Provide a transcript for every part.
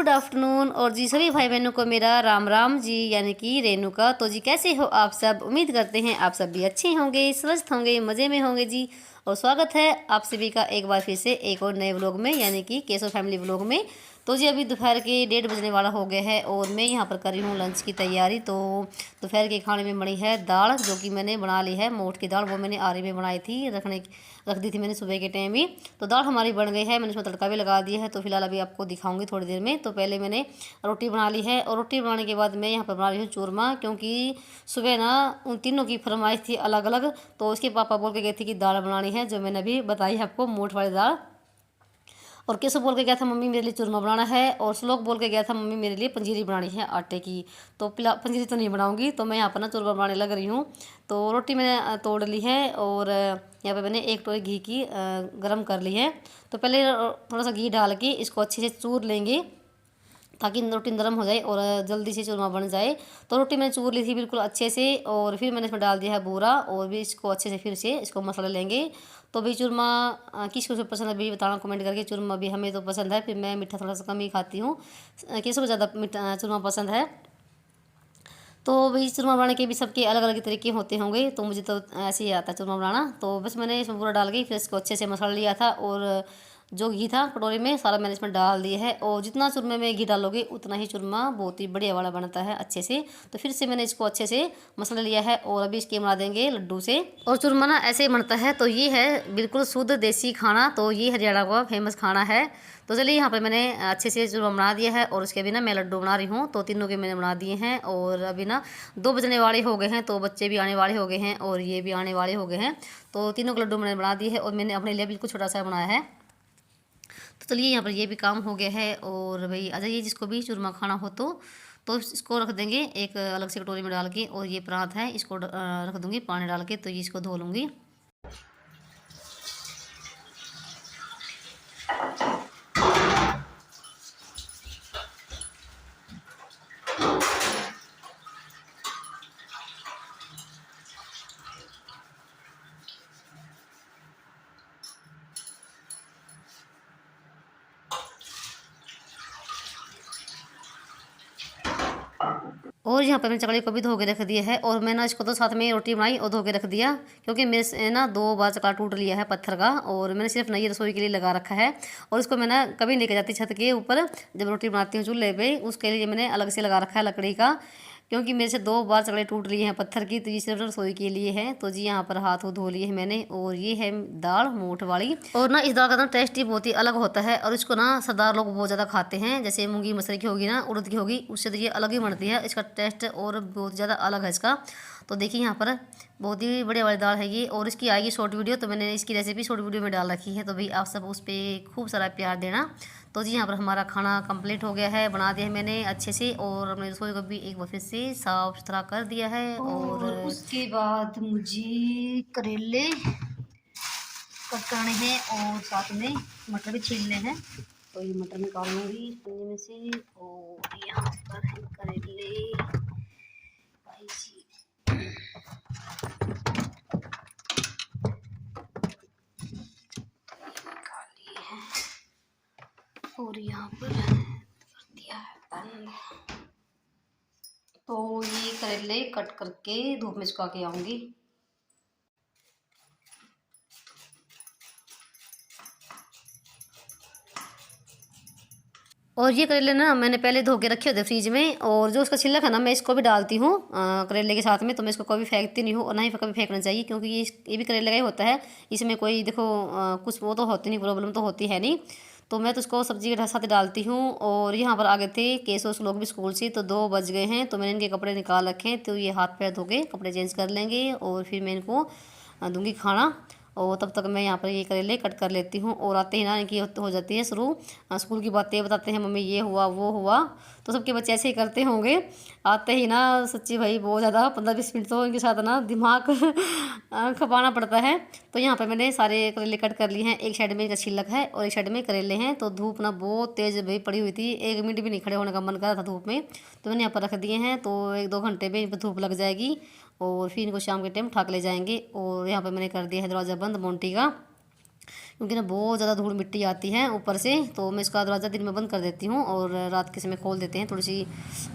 Good afternoon. और जी सभी भाई बहनों को मेरा राम राम जी, यानी कि रेणुका। तो जी कैसे हो आप सब? उम्मीद करते हैं आप सब भी अच्छे होंगे, स्वस्थ होंगे, मज़े में होंगे जी। और स्वागत है आप सभी का एक बार फिर से एक और नए व्लॉग में, यानी कि केशव फैमिली व्लॉग में। तो जी अभी दोपहर के 1:30 बजने वाला हो गया है और मैं यहाँ पर कर रही हूँ लंच की तैयारी। तो दोपहर के खाने में बनी है दाल, जो कि मैंने बना ली है मोठ की दाल। वो मैंने आरी में बनाई थी, रख दी थी मैंने सुबह के टाइम ही। तो दाल हमारी बन गई है, मैंने उसमें तड़का भी लगा दिया है। तो फिलहाल अभी आपको दिखाऊंगी थोड़ी देर में। तो पहले मैंने रोटी बना ली है और रोटी बनाने के बाद मैं यहाँ पर बना रही हूँ चूरमा, क्योंकि सुबह ना उन तीनों की फरमाइश थी अलग अलग। तो उसके पापा बोल के गए थे कि दाल बनानी है, जो मैंने अभी बताई है आपको, मोठ वाली दाल। और केशव बोल के गया था मम्मी मेरे लिए चूरमा बनाना है, और श्लोक बोल के गया था मम्मी मेरे लिए पंजीरी बनानी है आटे की। तो पंजीरी तो नहीं बनाऊंगी, तो मैं यहाँ पर ना चूरमा बनाने लग रही हूँ। तो रोटी मैंने तोड़ ली है और यहाँ पे मैंने एक टोकरी घी की गरम कर ली है। तो पहले थोड़ा सा घी डाल के इसको अच्छे से चूर लेंगे, ताकि रोटी नरम हो जाए और जल्दी से चूरमा बन जाए। तो रोटी मैंने चूर ली थी बिल्कुल अच्छे से, और फिर मैंने इसमें डाल दिया है बूरा, और भी इसको अच्छे से फिर से इसको मसाला लेंगे। तो भाई चूरमा किसको से पसंद है भी बताना कमेंट करके। चूरमा भी हमें तो पसंद है, फिर मैं मीठा थोड़ा सा कम ही खाती हूँ, किसको ज़्यादा मीठा चूरमा पसंद है। तो भाई चूरमा बनाने के भी सबके अलग अलग तरीके होते होंगे, तो मुझे तो ऐसे ही आता है चूरमा बनाना। तो बस मैंने इसमें पूरा डाल के फिर इसको अच्छे से मसाला लिया था, और जो घी था कटोरी में सारा मैंने इसमें डाल दिया है। और जितना चूरमे में घी डालोगे उतना ही चूरमा बहुत ही बढ़िया वाला बनता है अच्छे से। तो फिर से मैंने इसको अच्छे से मसाला लिया है, और अभी इसके बना देंगे लड्डू से। और चूरमा ना ऐसे बनता है। तो ये है बिल्कुल शुद्ध देसी खाना, तो ये हरियाणा का फेमस खाना है। तो चलिए यहाँ पर मैंने अच्छे से चूरमा बना दिया है, और उसके अभी ना मैं लड्डू बना रही हूँ। तो तीनों के मैंने बना दिए हैं, और अभी ना 2 बजने वाले हो गए हैं, तो बच्चे भी आने वाले हो गए हैं और ये भी आने वाले हो गए हैं। तो तीनों के लड्डू मैंने बना दिए हैं, और मैंने अपने लिए बिल्कुल छोटा सा बनाया है। तो चलिए यहाँ पर ये भी काम हो गया है। और भाई आ जाइए, जिसको भी चूरमा खाना हो तो इसको रख देंगे एक अलग से कटोरी में डाल के। और ये परात है, इसको रख दूँगी पानी डाल के, तो ये इसको धो लूँगी। और यहाँ पर मैंने चकले को भी धो के रख दिया है, और मैंने इसको तो साथ में रोटी बनाई और धो के रख दिया, क्योंकि मेरे से ना 2 बार चकला टूट लिया है पत्थर का, और मैंने सिर्फ नई रसोई के लिए लगा रखा है। और इसको मैं ना कभी लेके जाती छत के ऊपर, जब रोटी बनाती हूँ चूल्हे पे, उसके लिए मैंने अलग से लगा रखा है लकड़ी का, क्योंकि मेरे से 2 बार चकले टूट लिए हैं पत्थर की। तो ये सिर्फ रसोई के लिए है। तो जी यहाँ पर हाथ धो लिए है मैंने। और ये है दाल मोठ वाली, और ना इस दाल का ना टेस्ट ही बहुत ही अलग होता है, और इसको ना सरदार लोग बहुत ज़्यादा खाते हैं। जैसे मूंगी मसरी की होगी ना, उड़द की होगी, उससे तो ये अलग ही बनती है, इसका टेस्ट और बहुत ज़्यादा अलग है इसका। तो देखिए यहाँ पर बहुत ही बढ़िया वाली दाल है ये, और इसकी आएगी शॉर्ट वीडियो, तो मैंने इसकी रेसिपी शॉर्ट वीडियो में डाल रखी है। तो भाई आप सब उस पर खूब सारा प्यार देना। तो जी यहाँ पर हमारा खाना कंप्लीट हो गया है, बना दिया है मैंने अच्छे से, और अपने रसोई को भी एक बार फिर से साफ सुथरा कर दिया है। और उसके बाद मुझे करेले कट करने हैं, और साथ में मटर भी छीलने हैं। तो ये मटर निकाल लूँगी पन्नी में से, और यहाँ पर है करेले। भाई जी निकाल लिए हैं, और यहाँ पर कर दिया है बंद। तो ये करेले कट करके धूप में सुखा के आऊँगी। और ये करेले ना मैंने पहले धो के रखे होते फ्रीज में, और जो उसका छिलक है ना मैं इसको भी डालती हूँ करेले के साथ में। तो मैं इसको कभी फेंकती नहीं हूँ, और ना ही कभी फेंकना चाहिए, क्योंकि ये भी करेले का ही होता है। इसमें कोई देखो कुछ वो तो होती नहीं, प्रॉब्लम तो होती है नहीं। तो मैं तो उसको सब्जी के साथ डालती हूँ। और यहाँ पर आ गए थे केशव लोग भी स्कूल से, तो 2 बज गए हैं। तो मैंने इनके कपड़े निकाल रखे हैं, तो ये हाथ पैर धो के कपड़े चेंज कर लेंगे, और फिर मैं इनको दूंगी खाना। और तब तक मैं यहाँ पर ये करेले कट कर लेती हूँ। और आते ही ना इनकी हो जाती है शुरू, स्कूल की बातें बताते हैं, मम्मी ये हुआ वो हुआ। तो सबके बच्चे ऐसे ही करते होंगे, आते ही ना सच्ची भाई बहुत ज़्यादा 15-20 मिनट तो इनके साथ ना दिमाग खपाना पड़ता है। तो यहाँ पर मैंने सारे करेले कट कर लिए हैं। एक साइड में इनका छिलक है और एक साइड में करेले हैं। तो धूप ना बहुत तेज़ भाई पड़ी हुई थी, 1 मिनट भी नहीं खड़े होने का मन कर रहा था धूप में। तो मैंने यहाँ पर रख दिए हैं, तो 1-2 घंटे में इन पर धूप लग जाएगी, और फिर इनको शाम के टाइम उठा के ले जाएंगे। और यहाँ पर मैंने कर दिया है दरवाज़ा बंद मोंटी का, क्योंकि ना बहुत ज़्यादा धूल मिट्टी आती है ऊपर से, तो मैं इसका दरवाज़ा दिन में बंद कर देती हूँ और रात के समय खोल देते हैं, थोड़ी सी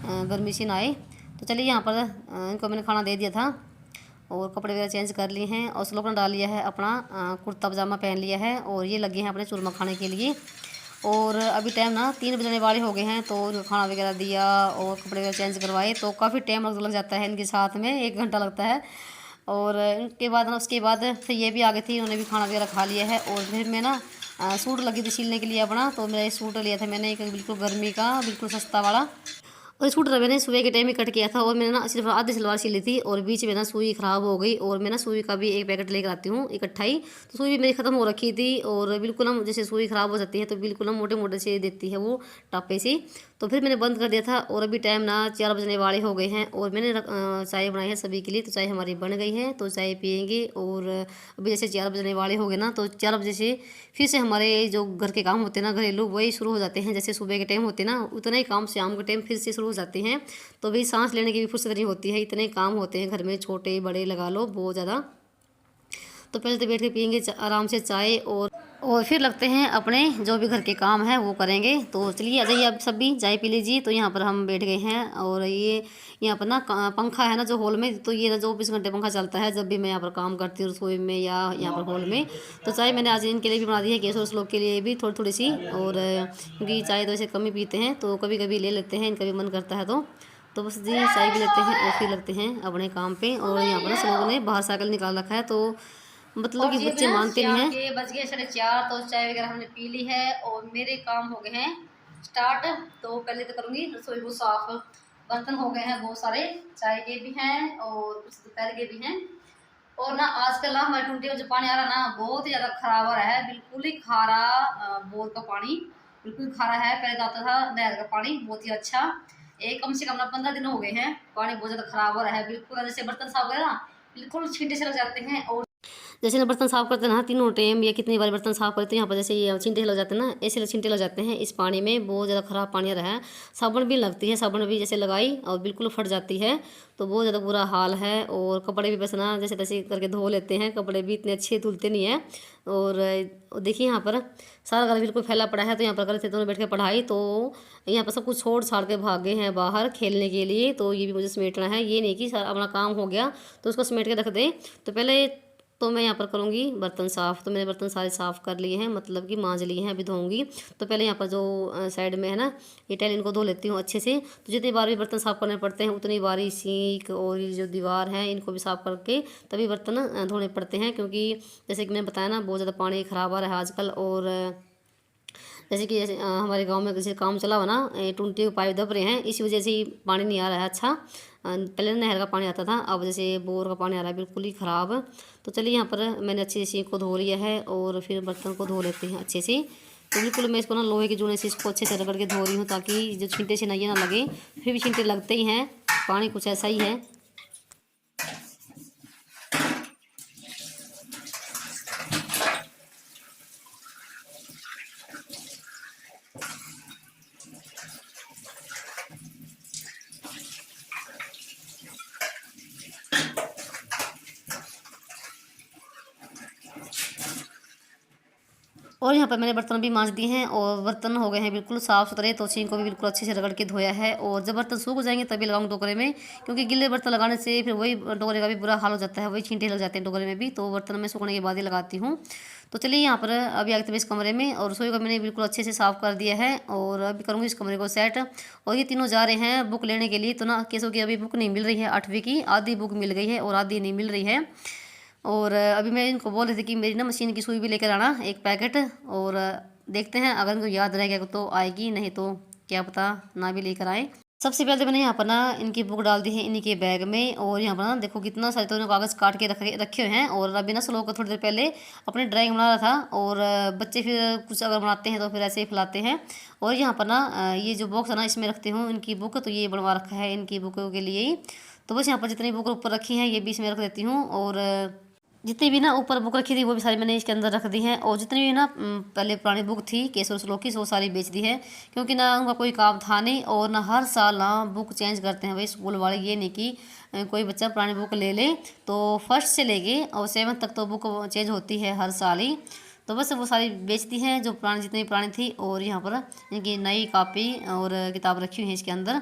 गर्मी सी ना आए। तो चलिए यहाँ पर इनको मैंने खाना दे दिया था और कपड़े वगैरह चेंज कर लिए हैं और स्लोकन डाल लिया है, अपना कुर्ता पजामा पहन लिया है और ये लगे हैं अपने चूरमा खाने के लिए। और अभी टाइम ना 3 बजने वाले हो गए हैं, तो उनको खाना वगैरह दिया और कपड़े वगैरह चेंज करवाए, तो काफ़ी टाइम लग जाता है इनके साथ में, 1 घंटा लगता है। और इनके बाद ना उसके बाद फिर ये भी आ गई थी, उन्होंने भी खाना वगैरह खा लिया है। और फिर मैं ना सूट लगी थी सिलने के लिए अपना, तो मेरा सूट लिया था मैंने एक बिल्कुल गर्मी का, बिल्कुल सस्ता वाला। और सूट मैंने सुबह के टाइम ही कट किया था और मैंने ना सिर्फ आधी सलवार सिली थी और बीच में ना सुई ख़राब हो गई, और मैं ना सुई का भी एक पैकेट लेकर आती हूँ इकट्ठा ही। तो सुई भी मेरी ख़त्म हो रखी थी और बिल्कुल हम जैसे सुई ख़राब हो जाती है तो बिल्कुल हम मोटे मोटे से देती है वो टापे से। तो फिर मैंने बंद कर दिया था और अभी टाइम ना 4 बजने वाले हो गए हैं और मैंने चाय बनाई है सभी के लिए। तो चाय हमारी बन गई है, तो चाय पियेंगे। और अभी जैसे 4 बजने वाले हो गए ना, तो 4 बजे से फिर से हमारे जो घर के काम होते हैं ना घरेलू, वही शुरू हो जाते हैं। जैसे सुबह के टाइम होते हैं ना, उतना ही काम शाम के टाइम फिर से शुरू हो जाते हैं। तो भाई सांस लेने की भी फुर्सत नहीं होती है, इतने काम होते हैं घर में, छोटे बड़े लगा लो, बहुत ज़्यादा। तो पहले तो बैठ के पियेंगे आराम से चाय और फिर लगते हैं अपने जो भी घर के काम है वो करेंगे। तो चलिए आ जाइए आप सब भी चाय पी लीजिए। तो यहाँ पर हम बैठ गए हैं और ये यहाँ पर ना पंखा है ना जो हॉल में, तो ये ना 24 घंटे पंखा चलता है जब भी मैं यहाँ पर काम करती हूँ रसोई में या यहाँ पर हॉल में। तो चाय मैंने आज इनके लिए भी बना दी है, केसर लोग के लिए भी थोड़ी थोड़ी सी। और क्योंकि चाय तो ऐसे कम ही पीते हैं, तो कभी कभी ले लेते हैं, इनका भी मन करता है तो बस जी चाय भी लेते हैं और फिर लगते हैं अपने काम पे। और यहाँ पर ना सब लोगों ने बाहर साइकिल निकाल रखा है, तो मतलब कि बच्चे मानते नहीं हैं। बज गए 4:30, तो चाय वगैरह हमने पी ली है और मेरे काम हो गए हैं स्टार्ट। तो पहले तो करूँगी रसोई को साफ, बर्तन हो गए हैं बहुत सारे, चाय के भी हैं और कुछ दोपहर के भी हैं। और ना आजकल ना हमारे टूटी में जो पानी आ रहा है ना, बहुत ही ज़्यादा खराब आ रहा है, बिल्कुल ही खारा। बोर का पानी बिल्कुल खारा है, पहले तो आता था नहर का पानी बहुत ही अच्छा। एक कम से कम ना 15 दिन हो गए हैं, पानी बहुत ज़्यादा खराब हो रहा है बिल्कुल। जैसे बर्तन साफ करें ना, बिल्कुल छींटे से लग जाते हैं। और जैसे ना बर्तन साफ करते हैं ना, 3 टाइम या कितनी बार बर्तन साफ करते हैं, यहाँ पर जैसे ये छींटे लग जाते हैं ना, ऐसे छींटे लग जाते हैं इस पानी में, बहुत ज़्यादा ख़राब पानी आ रहा है। साबुन भी लगती है, साबुन भी जैसे लगाई और बिल्कुल फट जाती है, तो बहुत ज़्यादा बुरा हाल है। और कपड़े भी बस ना जैसे तैसे करके धो लेते हैं, कपड़े भी इतने अच्छे धुलते नहीं हैं। और देखिए यहाँ पर सारा घर बिल्कुल फैला पड़ा है। तो यहाँ पर कर थे दोनों बैठ के पढ़ाई, तो यहाँ पर सब कुछ छोड़ छाड़ के भाग गए हैं बाहर खेलने के लिए। तो ये भी मुझे समेटना है, ये नहीं कि सारा अपना काम हो गया तो उसको समेट के रख दें। तो पहले तो मैं यहाँ पर करूँगी बर्तन साफ़। तो मैंने बर्तन सारे साफ़ कर लिए हैं, मतलब कि मांज लिए हैं, अभी धोऊंगी। तो पहले यहाँ पर जो साइड में है ना ये टाइल, इनको धो लेती हूँ अच्छे से। तो जितनी बार भी बर्तन साफ़ करने पड़ते हैं उतनी बार ही सींक और ये जो दीवार है इनको भी साफ़ करके तभी बर्तन धोने पड़ते हैं। क्योंकि जैसे कि मैंने बताया ना, बहुत ज़्यादा पानी ख़राब आ रहा है आजकल। और जैसे कि हमारे गांव में जैसे काम चला हुआ ना, टूटी के पाइप दब रहे हैं, इसी वजह से ही पानी नहीं आ रहा है अच्छा। पहले नहर का पानी आता था, अब जैसे बोर का पानी आ रहा है बिल्कुल ही ख़राब। तो चलिए यहाँ पर मैंने अच्छे से को धो लिया है और फिर बर्तन को धो लेते हैं अच्छे से। तो बिल्कुल मैं इसको ना लोहे के जूने से इसको अच्छे से रगड़ के धो रही हूँ, ताकि जो छींटे से ना ये ना लगे। फिर भी छींटे लगते ही हैं, पानी कुछ ऐसा ही है। और यहाँ पर मैंने बर्तन भी मांज दिए हैं और बर्तन हो गए हैं बिल्कुल साफ़ सुथरे। तो इनको भी बिल्कुल अच्छे से रगड़ के धोया है। और जब बर्तन सूख जाएंगे तभी लगाऊंगी टोकरे में, क्योंकि गिले बर्तन लगाने से फिर वही टोकरे का भी बुरा हाल हो जाता है, वही छींटे लग जाते हैं टोकरे में भी। तो बर्तन में सूखने के बाद ही लगाती हूँ। तो चलिए यहाँ पर अभी आगे इस कमरे में, और रसोई को मैंने बिल्कुल अच्छे से साफ़ कर दिया है और अभी करूँगी इस कमरे को सेट। और ये तीनों जा रहे हैं बुक लेने के लिए। तो ना केसों की अभी बुक नहीं मिल रही है, 8वीं की आधी बुक मिल गई है और आधी नहीं मिल रही है। और अभी मैं इनको बोल रही थी कि मेरी ना मशीन की सुई भी लेकर आना एक पैकेट। और देखते हैं अगर इनको याद रह गया तो आएगी, नहीं तो क्या पता ना भी लेकर आए। सबसे पहले तो मैंने यहाँ पर ना इनकी बुक डाल दी है इन्हीं के बैग में। और यहाँ पर ना देखो कितना सारे तो इन्होंने कागज़ काट के रखे हुए हैं। और अभी ना स्लो को थोड़ी देर पहले अपनी ड्राइंग बना रहा था। और बच्चे फिर कुछ अगर बनाते हैं तो फिर ऐसे ही फैलाते हैं। और यहाँ पर ना ये जो बॉक्स है ना इसमें रखती हूँ इनकी बुक, तो ये बनवा रखा है इनकी बुकों के लिए ही। तो बस यहाँ पर जितनी बुक ऊपर रखी हैं ये भी इसमें रख देती हूँ। और जितनी भी ना ऊपर बुक रखी थी वो भी सारी मैंने इसके अंदर रख दी हैं। और जितनी भी ना पहले पुरानी बुक थी केसर श्लोक की, वो सारी बेच दी है, क्योंकि ना उनका कोई काम था नहीं। और ना हर साल ना बुक चेंज करते हैं भाई स्कूल वाले, ये नहीं कि कोई बच्चा पुरानी बुक ले ले। तो फर्स्ट से लेके और 7th तक तो बुक चेंज होती है हर साल ही। तो बस वो सारी बेच दी हैं जो पुरानी, जितनी पुरानी थी। और यहाँ पर इनकी नई कॉपी और किताब रखी हुई है इसके अंदर।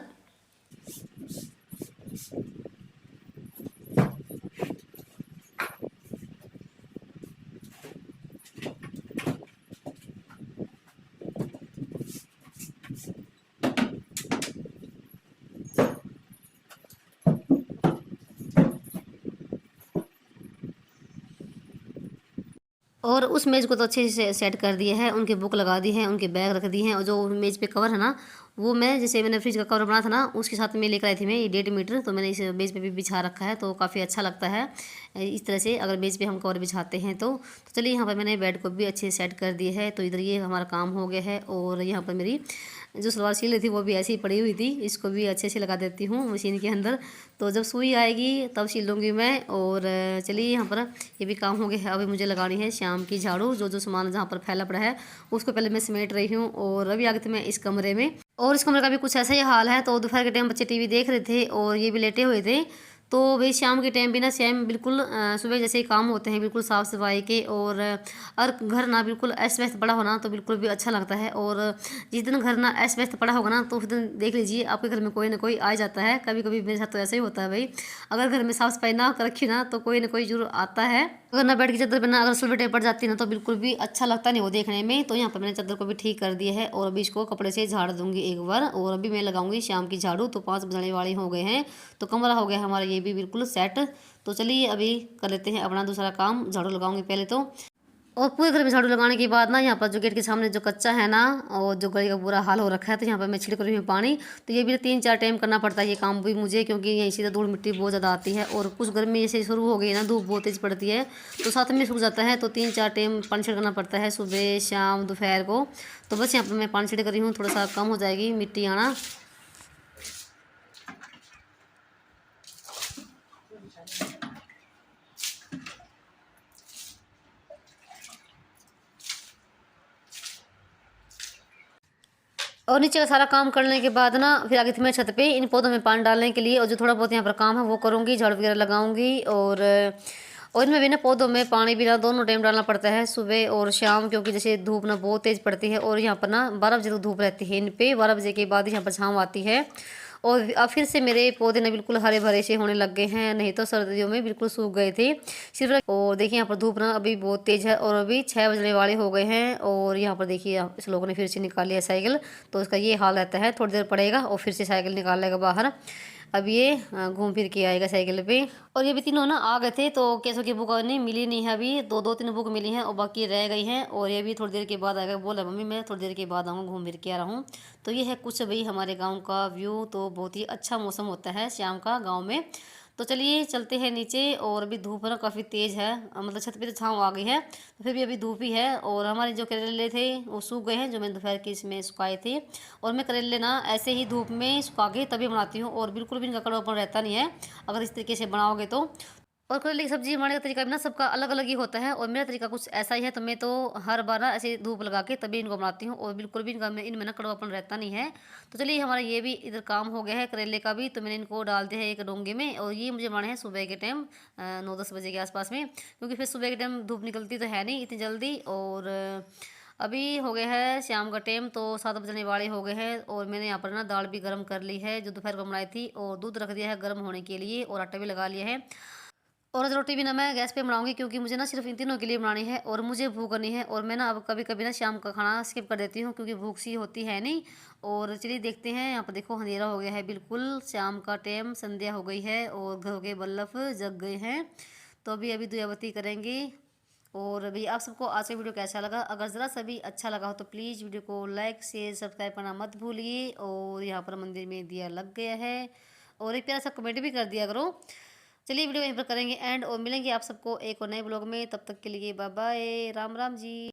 और उस मेज़ को तो अच्छे से सेट कर दिया है, उनके बुक लगा दी है, उनके बैग रख दिए हैं। और जो मेज़ पे कवर है ना, वो मैं जैसे मैंने फ्रिज का कवर बनाया था ना, उसके साथ में लेकर आई थी मैं, ये 1.5 मीटर। तो मैंने इस मेज़ पे भी बिछा रखा है, तो काफ़ी अच्छा लगता है इस तरह से अगर मेज़ पे हम कवर बिछाते हैं तो। चलिए यहाँ पर मैंने बेड को भी अच्छे से सेट कर दिया है। तो इधर ये हमारा काम हो गया है। और यहाँ पर मेरी जो सलवार सिल रही थी वो भी ऐसे ही पड़ी हुई थी, इसको भी अच्छे से लगा देती हूँ मशीन के अंदर। तो जब सुई आएगी तब सिल लूँगी मैं। और चलिए यहाँ पर ये भी काम हो गया है। अभी मुझे लगानी है शाम की झाड़ू। जो जो सामान जहाँ पर फैला पड़ा है उसको पहले मैं समेट रही हूँ। और अभी आ गई थी मैं इस कमरे में, और इस कमरे का भी कुछ ऐसा ही हाल है। तो दोपहर के टाइम बच्चे टीवी देख रहे थे और ये भी लेटे हुए थे। तो भाई शाम के टाइम भी ना सेम बिल्कुल सुबह जैसे ही काम होते हैं बिल्कुल साफ़ सफाई के, और घर ना बिल्कुल अस्त व्यस्त पड़ा होना तो बिल्कुल भी अच्छा लगता है। और जिस दिन घर ना अस्त व्यस्त पड़ा होगा ना, तो उस दिन देख लीजिए आपके घर में कोई ना कोई आ जाता है। कभी कभी मेरे साथ तो ऐसा ही होता है भाई, अगर घर में साफ़ सफाई ना कर रखी ना तो कोई ना कोई जरूर आता है। अगर ना बेड की चादर पर ना अगर सुलबेटे पड़ जाती है ना तो बिल्कुल भी अच्छा लगता नहीं वो देखने में। तो यहाँ पर मैंने चादर को भी ठीक कर दिया है और अभी इसको कपड़े से झाड़ दूंगी एक बार। और अभी मैं लगाऊंगी शाम की झाड़ू। तो 5 बजने वाले हो गए हैं, तो कमरा हो गया हमारा ये भी बिल्कुल सेट। तो चलिए अभी कर लेते हैं अपना दूसरा काम। झाड़ू लगाऊंगी पहले तो। और पूरे घर में झाड़ू लगाने के बाद ना यहाँ पर जो गेट के सामने जो कच्चा है ना, और जो गली का बुरा हाल हो रखा है, तो यहाँ पर मैं छिड़क रही हूँ पानी। तो ये भी 3-4 टाइम करना पड़ता है ये काम भी मुझे, क्योंकि यहीं से धूल मिट्टी बहुत ज़्यादा आती है। और कुछ गर्मी जैसे शुरू हो गई ना, धूप बहुत तेज पड़ती है तो साथ में सूख जाता है। तो 3-4 टाइम पानी छिड़कना पड़ता है, सुबह शाम दोपहर को। तो बस यहाँ पर मैं पानी छिड़क रही हूँ, थोड़ा सा कम हो जाएगी मिट्टी आना। और नीचे का सारा काम करने के बाद ना फिर आगे थी मैं छत पे इन पौधों में पानी डालने के लिए। और जो थोड़ा बहुत यहाँ पर काम है वो करूँगी, झाड़ू वगैरह लगाऊंगी। और इनमें भी ना पौधों में पानी भी ना दोनों टाइम डालना पड़ता है, सुबह और शाम, क्योंकि जैसे धूप ना बहुत तेज़ पड़ती है। और यहाँ पर ना 12 बजे तक धूप रहती है इन पे, 12 बजे के बाद यहाँ पर छाँव आती है। और अब फिर से मेरे पौधे ना बिल्कुल हरे भरे से होने लग गए हैं, नहीं तो सर्दियों में बिल्कुल सूख गए थे सिर्फ। और देखिए यहाँ पर धूप ना अभी बहुत तेज़ है और अभी 6 बजने वाले हो गए हैं। और यहाँ पर देखिए इस लोगों ने फिर से निकाल लिया साइकिल। तो इसका ये हाल रहता है, थोड़ी देर पड़ेगा और फिर से साइकिल निकाल लेगा बाहर। अब ये घूम फिर के आएगा साइकिल पे। और ये भी तीनों ना आ गए थे, तो कैसों की बुक नहीं मिली नहीं है अभी, दो तीन बुक मिली हैं और बाकी रह गई हैं। और ये भी थोड़ी देर के बाद आएगा, बोला मम्मी मैं थोड़ी देर के बाद आऊँगा, घूम फिर के आ रहा हूँ। तो ये है कुछ भाई हमारे गाँव का व्यू। तो बहुत ही अच्छा मौसम होता है शाम का गाँव में। तो चलिए चलते हैं नीचे। और अभी धूप ना काफ़ी तेज़ है, मतलब छत पे तो छाँव आ गई है, तो फिर भी अभी धूप ही है। और हमारे जो करेले थे वो सूख गए हैं, जो मैंने दोपहर के इसमें सुखाए थे। और मैं करेले ना ऐसे ही धूप में सुखा के तभी बनाती हूँ, और बिल्कुल भी इनका कड़वापन रहता नहीं है अगर इस तरीके से बनाओगे तो। और करेले की सब्जी बनाने का तरीका भी ना सबका अलग अलग ही होता है, और मेरा तरीका कुछ ऐसा ही है। तो मैं तो हर बार ना ऐसे धूप लगा के तभी इनको बनाती हूँ, और बिल्कुल भी इनका इनमें ना कड़वापन रहता नहीं है। तो चलिए हमारा ये भी इधर काम हो गया है करेले का भी। तो मैंने इनको डाल दिया है एक डोंगे में, और ये मुझे बनाने हैं सुबह के टाइम 9-10 बजे के आसपास में, क्योंकि फिर सुबह के टाइम धूप निकलती तो है नहीं इतनी जल्दी। और अभी हो गया है शाम का टाइम, तो 7 बजने वाले हो गए हैं। और मैंने यहाँ पर ना दाल भी गर्म कर ली है जो दोपहर को बनाई थी, और दूध रख दिया है गर्म होने के लिए, और आटा भी लगा लिया है। और आज रोटी भी ना मैं गैस पे बनाऊंगी, क्योंकि मुझे ना सिर्फ इन तीनों के लिए बनानी है और मुझे भूख नहीं है। और मैं ना अब कभी कभी ना शाम का खाना स्किप कर देती हूँ, क्योंकि भूख सी होती है नहीं। और चलिए देखते हैं, यहाँ पर देखो अंधेरा हो गया है बिल्कुल, शाम का टाइम, संध्या हो गई है और घरों के बल्ब जग गए हैं। तो अभी अभी दियाबत्ती करेंगे। और अभी आप सबको आज का वीडियो कैसा लगा? अगर ज़रा सा भी अच्छा लगा हो तो प्लीज़ वीडियो को लाइक शेयर सब्सक्राइब करना मत भूलिए। और यहाँ पर मंदिर में दिया लग गया है, और एक प्यारा सा कमेंट भी कर दिया करो। चलिए वीडियो यहीं पर करेंगे एंड, और मिलेंगे आप सबको एक और नए ब्लॉग में। तब तक के लिए बाय बाय, राम राम जी।